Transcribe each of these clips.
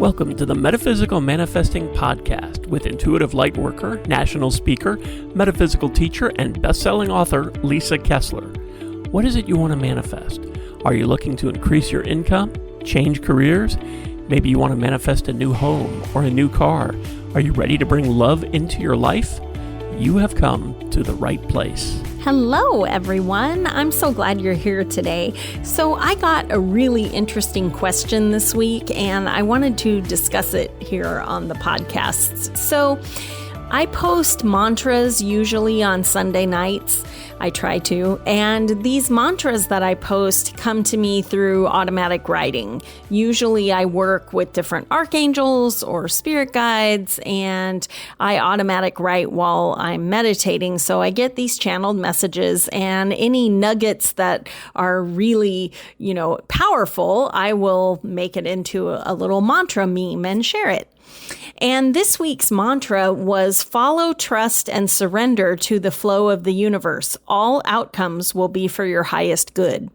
Welcome to the Metaphysical Manifesting Podcast with intuitive lightworker, national speaker, metaphysical teacher, and best-selling author Lisa Kessler. What is it you want to manifest? Are you looking to increase your income, change careers? Maybe you want to manifest a new home or a new car. Are you ready to bring love into your life? You have come to the right place. Hello, everyone. I'm so glad you're here today. So I got a really interesting question this week, and I wanted to discuss it here on the podcast. So I post mantras usually on Sunday nights. I try to. And these mantras that I post come to me through automatic writing. Usually I work with different archangels or spirit guides, and I automatic write while I'm meditating. So I get these channeled messages, and any nuggets that are really, powerful, I will make it into a little mantra meme and share it. And this week's mantra was follow, trust, and surrender to the flow of the universe. All outcomes will be for your highest good.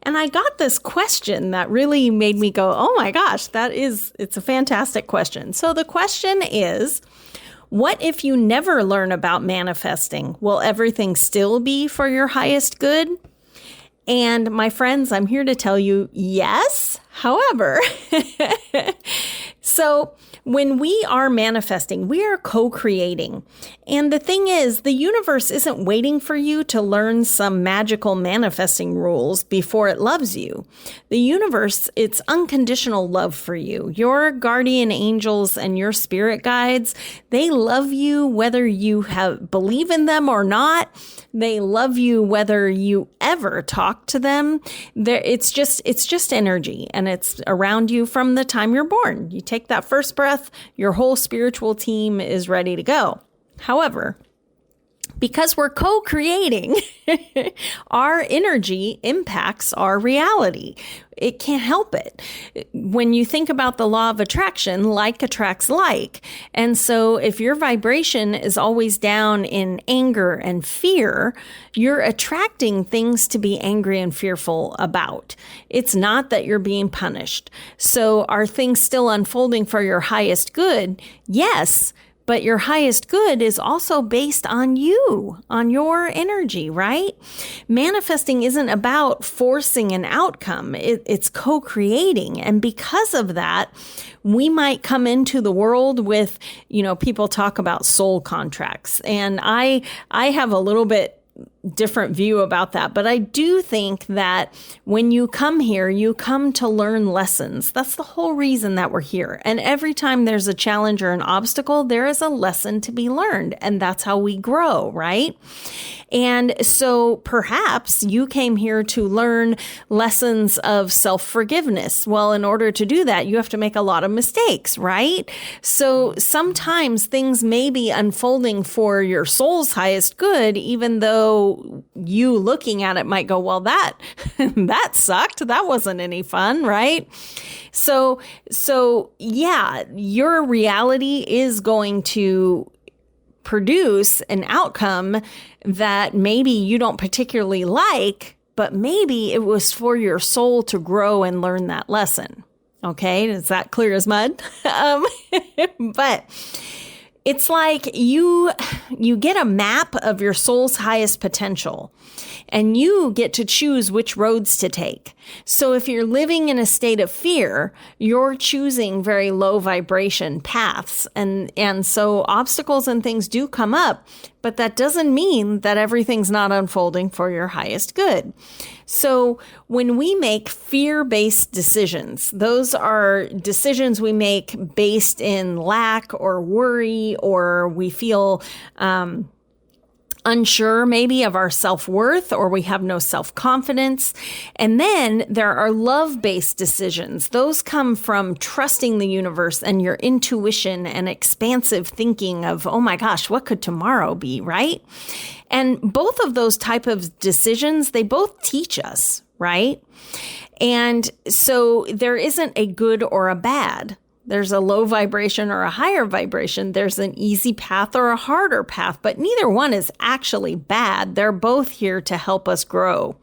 And I got this question that really made me go, oh my gosh, it's a fantastic question. So the question is, what if you never learn about manifesting? Will everything still be for your highest good? And my friends, I'm here to tell you, yes. However, so when we are manifesting, we are co-creating. And the thing is, the universe isn't waiting for you to learn some magical manifesting rules before it loves you. The universe, it's unconditional love for you. Your guardian angels and your spirit guides, they love you whether you believe in them or not. They love you whether you ever talk to them. It's just energy, and it's around you from the time you're born. You take that first breath, your whole spiritual team is ready to go. However, because we're co-creating, our energy impacts our reality. It can't help it. When you think about the law of attraction, like attracts like. And so if your vibration is always down in anger and fear, you're attracting things to be angry and fearful about. It's not that you're being punished. So are things still unfolding for your highest good? Yes. But your highest good is also based on you, on your energy, right? Manifesting isn't about forcing an outcome. It's co-creating. And because of that, we might come into the world with, people talk about soul contracts. And I have a little bit different view about that. But I do think that when you come here, you come to learn lessons. That's the whole reason that we're here. And every time there's a challenge or an obstacle, there is a lesson to be learned. And that's how we grow, right? And so perhaps you came here to learn lessons of self-forgiveness. Well, in order to do that, you have to make a lot of mistakes, right? So sometimes things may be unfolding for your soul's highest good, even though you looking at it might go, well, that sucked. That wasn't any fun, right? So yeah, your reality is going to produce an outcome that maybe you don't particularly like, but maybe it was for your soul to grow and learn that lesson. Okay, is that clear as mud? But it's like you get a map of your soul's highest potential, and you get to choose which roads to take. So if you're living in a state of fear, you're choosing very low vibration paths. And so obstacles and things do come up, but that doesn't mean that everything's not unfolding for your highest good. So when we make fear-based decisions, those are decisions we make based in lack or worry, or we feel unsure maybe of our self-worth, or we have no self-confidence. And then there are love-based decisions. Those come from trusting the universe and your intuition and expansive thinking of, oh my gosh, what could tomorrow be, right? And both of those type of decisions, they both teach us, right? And so there isn't a good or a bad. There's a low vibration or a higher vibration. There's an easy path or a harder path, but neither one is actually bad. They're both here to help us grow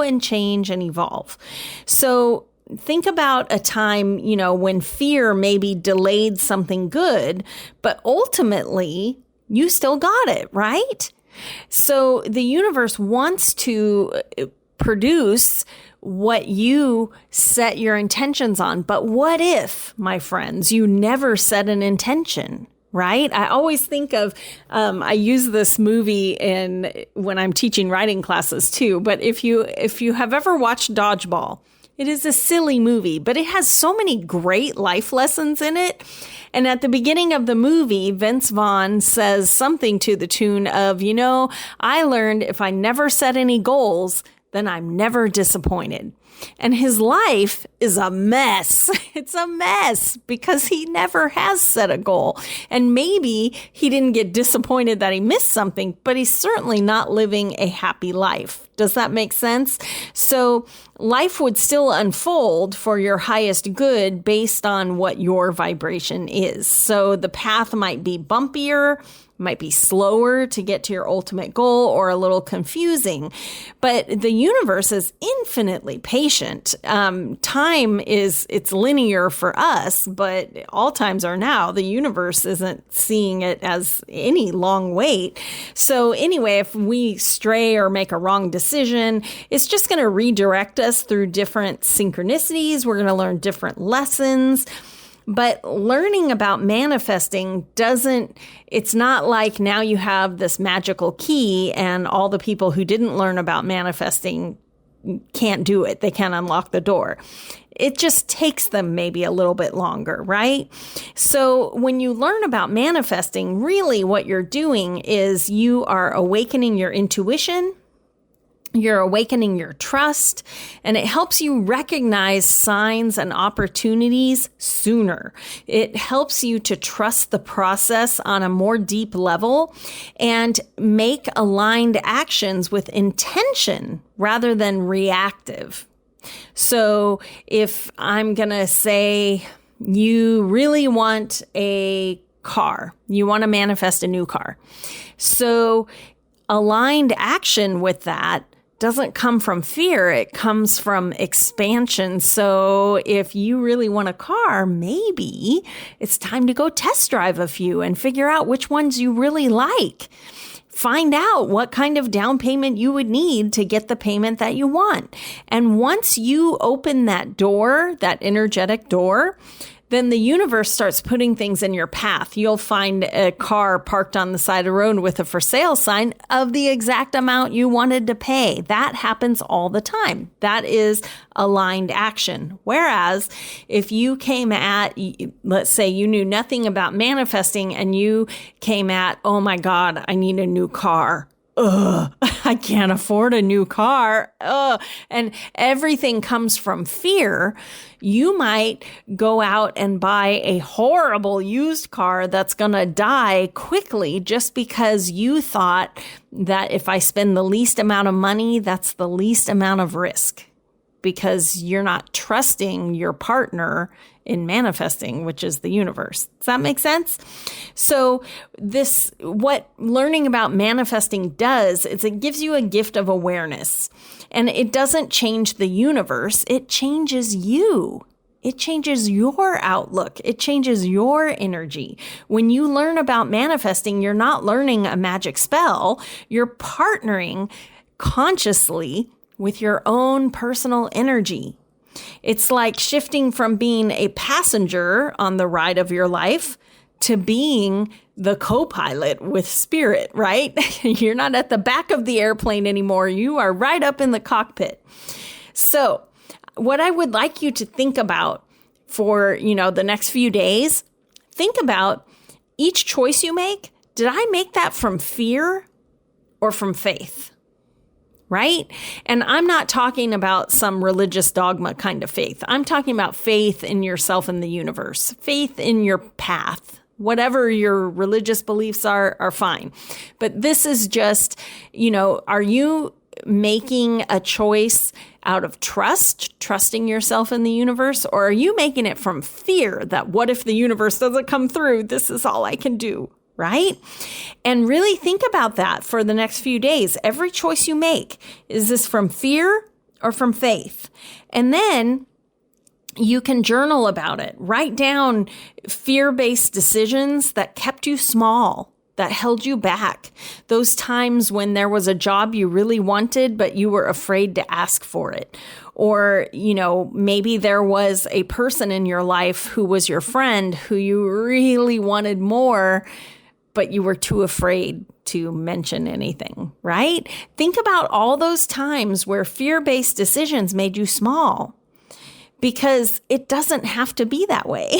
and change and evolve. So think about a time, when fear maybe delayed something good, but ultimately you still got it, right? So the universe wants to produce what you set your intentions on. But what if, my friends, you never set an intention? Right? I always think of, I use this movie when I'm teaching writing classes too. But if you have ever watched Dodgeball, it is a silly movie, but it has so many great life lessons in it. And at the beginning of the movie, Vince Vaughn says something to the tune of, I learned if I never set any goals, then I'm never disappointed. And his life is a mess. It's a mess because he never has set a goal. And maybe he didn't get disappointed that he missed something, but he's certainly not living a happy life. Does that make sense? So life would still unfold for your highest good based on what your vibration is. So the path might be bumpier, might be slower to get to your ultimate goal, or a little confusing. But the universe is infinitely patient. Time it's linear for us, but all times are now. The universe isn't seeing it as any long wait. So anyway, if we stray or make a wrong decision, it's just going to redirect us through different synchronicities. We're going to learn different lessons. But learning about manifesting it's not like now you have this magical key and all the people who didn't learn about manifesting can't do it. They can't unlock the door. It just takes them maybe a little bit longer, right? So when you learn about manifesting, really what you're doing is you are awakening your intuition. You're awakening your trust, and it helps you recognize signs and opportunities sooner. It helps you to trust the process on a more deep level and make aligned actions with intention rather than reactive. So if I'm going to say you really want a car, you want to manifest a new car. So aligned action with that doesn't come from fear. It comes from expansion. So if you really want a car, maybe it's time to go test drive a few and figure out which ones you really like. Find out what kind of down payment you would need to get the payment that you want. And once you open that door, that energetic door, then the universe starts putting things in your path. You'll find a car parked on the side of the road with a for sale sign of the exact amount you wanted to pay. That happens all the time. That is aligned action. Whereas if you came at, let's say you knew nothing about manifesting and you came at, oh my God, I need a new car. I can't afford a new car. And everything comes from fear. You might go out and buy a horrible used car that's going to die quickly just because you thought that if I spend the least amount of money, that's the least amount of risk, because you're not trusting your partner in manifesting, which is the universe. Does that make sense? So what learning about manifesting does is it gives you a gift of awareness, and it doesn't change the universe. It changes you. It changes your outlook. It changes your energy. When you learn about manifesting, you're not learning a magic spell. You're partnering consciously with your own personal energy. It's like shifting from being a passenger on the ride of your life to being the co-pilot with spirit, right? You're not at the back of the airplane anymore. You are right up in the cockpit. So what I would like you to think about for, the next few days, think about each choice you make. Did I make that from fear or from faith? Right? And I'm not talking about some religious dogma kind of faith. I'm talking about faith in yourself and the universe, faith in your path. Whatever your religious beliefs are fine. But this is just, are you making a choice out of trusting yourself in the universe? Or are you making it from fear that what if the universe doesn't come through? This is all I can do. Right? And really think about that for the next few days. Every choice you make, is this from fear or from faith? And then You can journal about it. Write down fear-based decisions that kept you small, that held you back. Those times when there was a job you really wanted, but you were afraid to ask for it. Or, maybe there was a person in your life who was your friend who you really wanted more, but you were too afraid to mention anything, right? Think about all those times where fear-based decisions made you small. Because it doesn't have to be that way.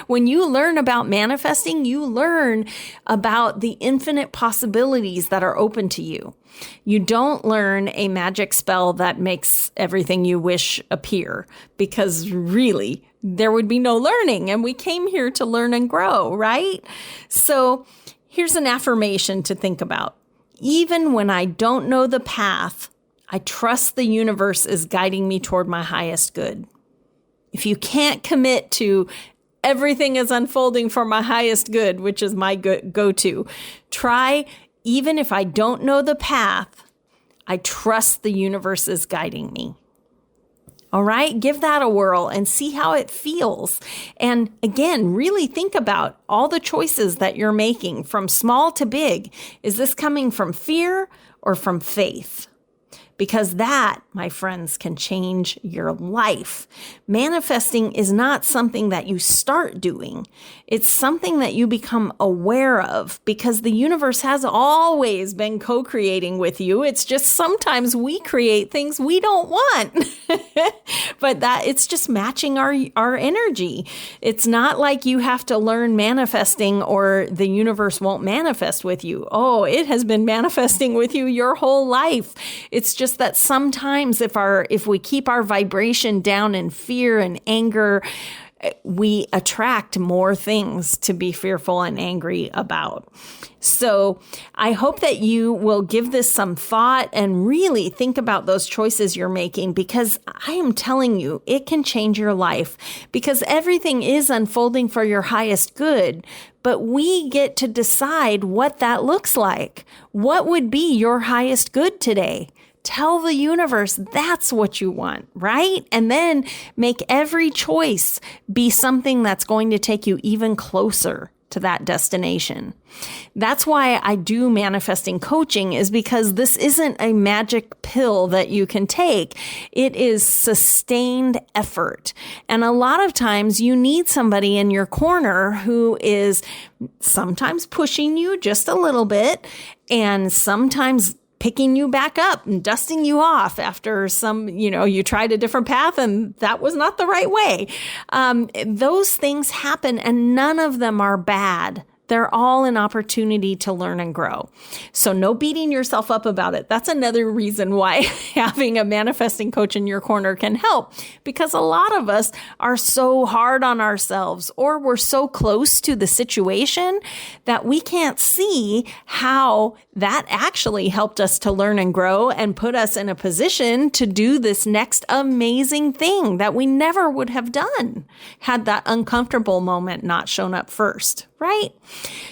When you learn about manifesting, you learn about the infinite possibilities that are open to you. You don't learn a magic spell that makes everything you wish appear, because really, there would be no learning, and we came here to learn and grow, right? So here's an affirmation to think about. Even when I don't know the path, I trust the universe is guiding me toward my highest good. If you can't commit to everything is unfolding for my highest good, which is my go-to, try, even if I don't know the path, I trust the universe is guiding me. All right, give that a whirl and see how it feels. And again, really think about all the choices that you're making from small to big. Is this coming from fear or from faith? Because that, my friends, can change your life. Manifesting is not something that you start doing. It's something that you become aware of, because the universe has always been co-creating with you. It's just sometimes we create things we don't want. But it's just matching our energy. It's not like you have to learn manifesting or the universe won't manifest with you. Oh, it has been manifesting with you your whole life. It's just that sometimes if we keep our vibration down in fear and anger, we attract more things to be fearful and angry about. So I hope that you will give this some thought and really think about those choices you're making, because I am telling you, it can change your life, because everything is unfolding for your highest good. But we get to decide what that looks like. What would be your highest good today? Tell the universe that's what you want, right? And then make every choice be something that's going to take you even closer to that destination. That's why I do manifesting coaching, is because this isn't a magic pill that you can take. It is sustained effort. And a lot of times you need somebody in your corner who is sometimes pushing you just a little bit, and sometimes picking you back up and dusting you off after you tried a different path and that was not the right way. Those things happen, and none of them are bad. They're all an opportunity to learn and grow. So no beating yourself up about it. That's another reason why having a manifesting coach in your corner can help, because a lot of us are so hard on ourselves, or we're so close to the situation that we can't see how that actually helped us to learn and grow and put us in a position to do this next amazing thing that we never would have done had that uncomfortable moment not shown up first. Right?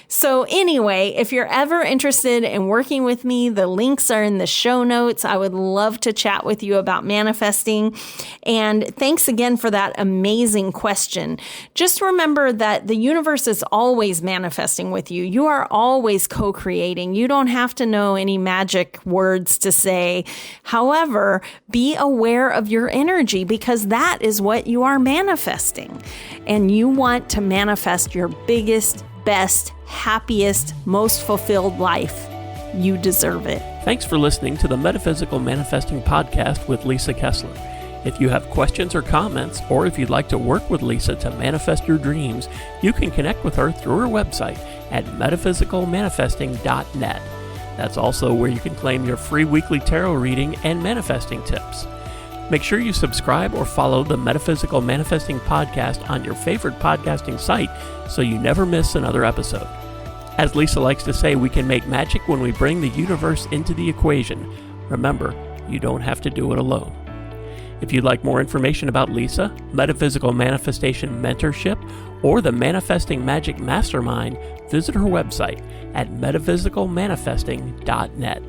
So anyway, if you're ever interested in working with me, the links are in the show notes. I would love to chat with you about manifesting. And thanks again for that amazing question. Just remember that the universe is always manifesting with you. You are always co-creating. You don't have to know any magic words to say. However, be aware of your energy, because that is what you are manifesting. And you want to manifest your biggest, best, happiest, most fulfilled life. You deserve it. Thanks for listening to the Metaphysical Manifesting Podcast with Lisa Kessler. If you have questions or comments, or if you'd like to work with Lisa to manifest your dreams, you can connect with her through her website at metaphysicalmanifesting.net. That's also where you can claim your free weekly tarot reading and manifesting tips. Make sure you subscribe or follow the Metaphysical Manifesting Podcast on your favorite podcasting site so you never miss another episode. As Lisa likes to say, we can make magic when we bring the universe into the equation. Remember, you don't have to do it alone. If you'd like more information about Lisa, Metaphysical Manifestation Mentorship, or the Manifesting Magic Mastermind, visit her website at metaphysicalmanifesting.net.